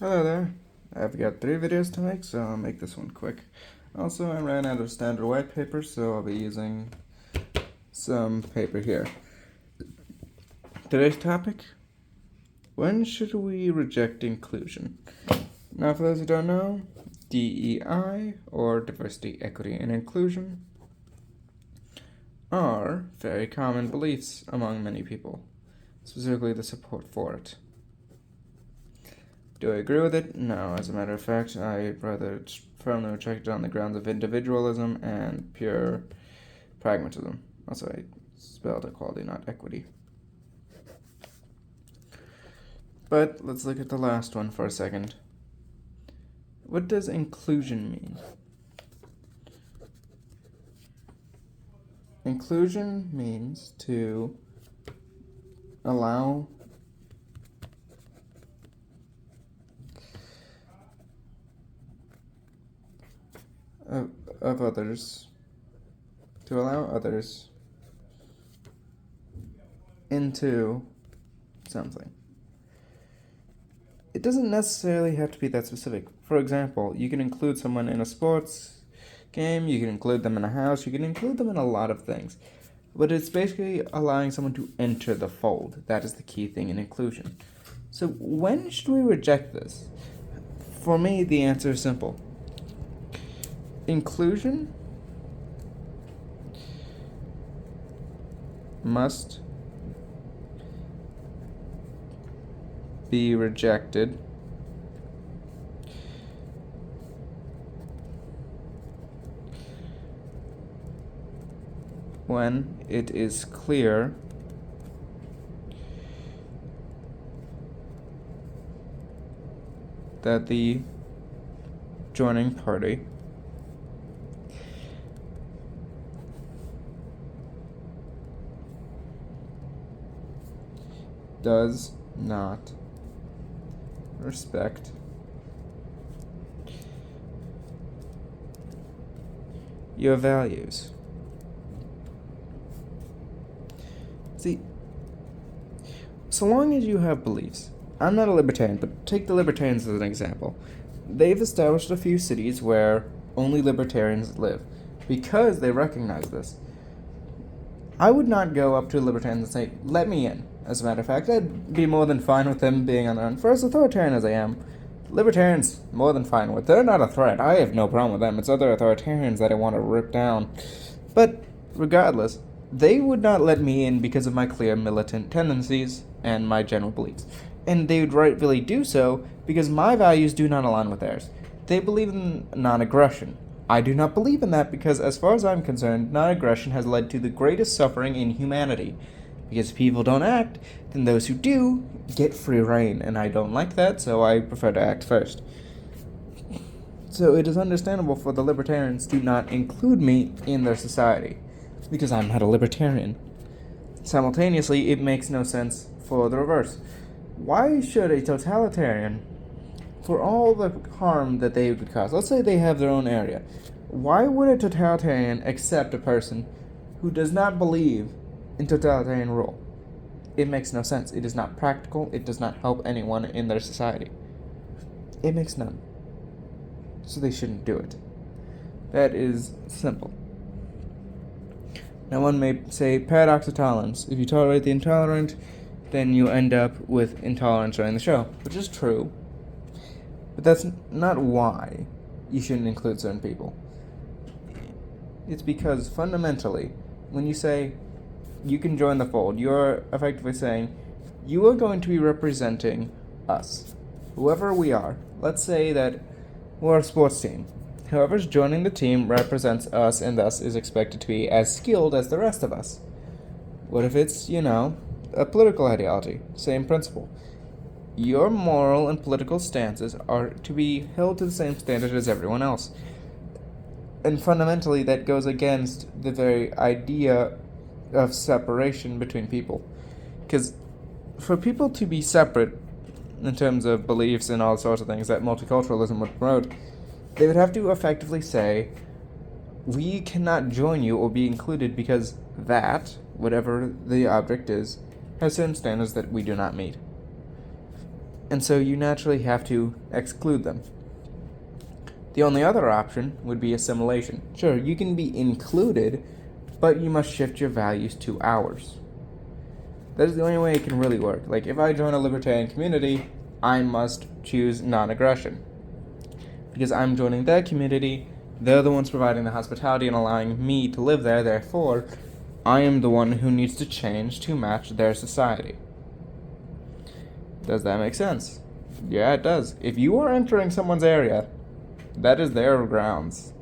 Hello there. I've got 3 videos to make, so I'll make this one quick. Also, I ran out of standard white paper, so I'll be using some paper here. Today's topic: when should we reject inclusion? Now, for those who don't know, DEI, or diversity, equity, and inclusion, are very common beliefs among many people, specifically the support for it. Do I agree with it? No. As a matter of fact, I rather firmly reject it on the grounds of individualism and pure pragmatism. Also, I spelled equality, not equity. But let's look at the last one for a second. What does inclusion mean? Inclusion means to allow of others, to allow others into something. It doesn't necessarily have to be that specific. For example, you can include someone in a sports game, you can include them in a house, you can include them in a lot of things. But it's basically allowing someone to enter the fold. That is the key thing in inclusion. So when should we reject this? For me, the answer is simple. Inclusion must be rejected when it is clear that the joining party does not respect your values. See, so long as you have beliefs, I'm not a libertarian, but take the libertarians as an example. They've established a few cities where only libertarians live because they recognize this. I would not go up to a libertarian and say, let me in. As a matter of fact, I'd be more than fine with them being on their own. For as authoritarian as I am, libertarians, more than fine with. They're not a threat. I have no problem with them. It's other authoritarians that I want to rip down. But regardless, they would not let me in because of my clear militant tendencies and my general beliefs. And they would rightfully do so because my values do not align with theirs. They believe in non-aggression. I do not believe in that because, as far as I'm concerned, non-aggression has led to the greatest suffering in humanity. Because if people don't act, then those who do get free reign, and I don't like that, so I prefer to act first. So it is understandable for the libertarians to not include me in their society, because I'm not a libertarian. Simultaneously, it makes no sense for the reverse. Why should a totalitarian, for all the harm that they would cause, let's say they have their own area, why would a totalitarian accept a person who does not believe in totalitarian rule? It makes no sense. It is not practical. It does not help anyone in their society. It makes none. So they shouldn't do it. That is simple. Now one may say paradox of tolerance. If you tolerate the intolerant, then you end up with intolerance running the show, which is true. But that's not why you shouldn't include certain people. It's because fundamentally, when you say you can join the fold, you're effectively saying you are going to be representing us, whoever we are. Let's say that we're a sports team. Whoever's joining the team represents us and thus is expected to be as skilled as the rest of us. What if it's, a political ideology? Same principle. Your moral and political stances are to be held to the same standard as everyone else. And fundamentally, that goes against the very idea of separation between people. Because for people to be separate in terms of beliefs and all sorts of things that multiculturalism would promote, they would have to effectively say, we cannot join you or be included because that, whatever the object is, has certain standards that we do not meet. and so you naturally have to exclude them. The only other option would be assimilation. Sure, you can be included, but you must shift your values to ours. That is the only way it can really work. Like, if I join a libertarian community, I must choose non-aggression. Because I'm joining their community, they're the ones providing the hospitality and allowing me to live there, therefore, I am the one who needs to change to match their society. Does that make sense? Yeah, it does. If you are entering someone's area, that is their grounds.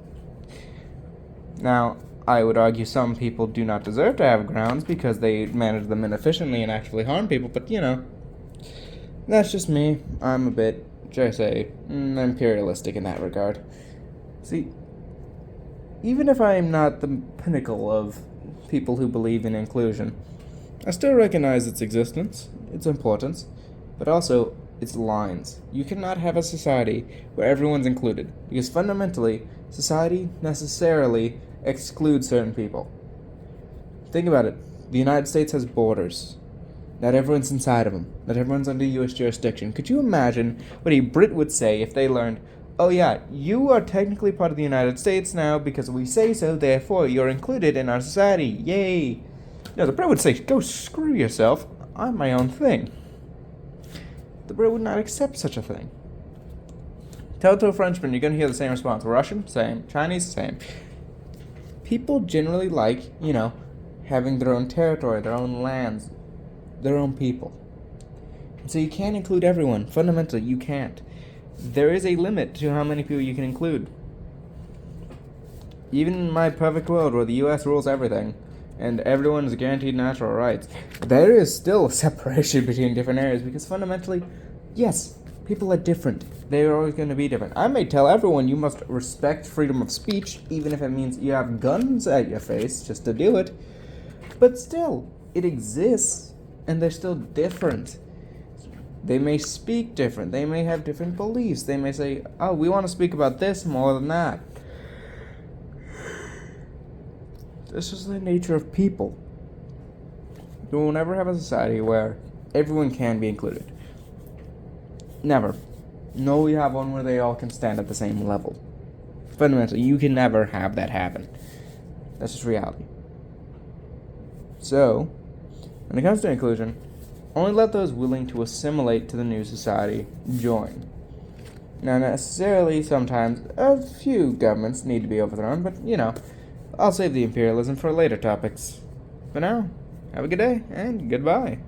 Now, I would argue some people do not deserve to have grounds because they manage them inefficiently and actually harm people, but that's just me. I'm a bit, should I say, imperialistic in that regard. See, even if I am not the pinnacle of people who believe in inclusion, I still recognize its existence, its importance, but also its lines. You cannot have a society where everyone's included, because fundamentally, society necessarily excludes certain people. Think about it. The United States has borders. Not everyone's inside of them. Not everyone's under U.S. jurisdiction. Could you imagine what a Brit would say if they learned, oh yeah, you are technically part of the United States now because we say so, therefore you're included in our society. Yay! No, the Brit would say, go screw yourself. I'm my own thing. The Brit would not accept such a thing. Tell it to a Frenchman, you're going to hear the same response. Russian? Same. Chinese? Same. People generally like, having their own territory, their own lands, their own people. So you can't include everyone. Fundamentally, you can't. There is a limit to how many people you can include. Even in my perfect world where the U.S. rules everything, and everyone is guaranteed natural rights, there is still a separation between different areas because fundamentally, yes, people are different. They are always going to be different. I may tell everyone you must respect freedom of speech, even if it means you have guns at your face just to do it. But still, it exists, and they're still different. They may speak different. They may have different beliefs. They may say, oh, we want to speak about this more than that. This is the nature of people. We will never have a society where everyone can be included. Never. No, we have one where they all can stand at the same level. Fundamentally, you can never have that happen. That's just reality. So, when it comes to inclusion, only let those willing to assimilate to the new society join. Now, necessarily, sometimes a few governments need to be overthrown, but, I'll save the imperialism for later topics. For now, have a good day, and goodbye.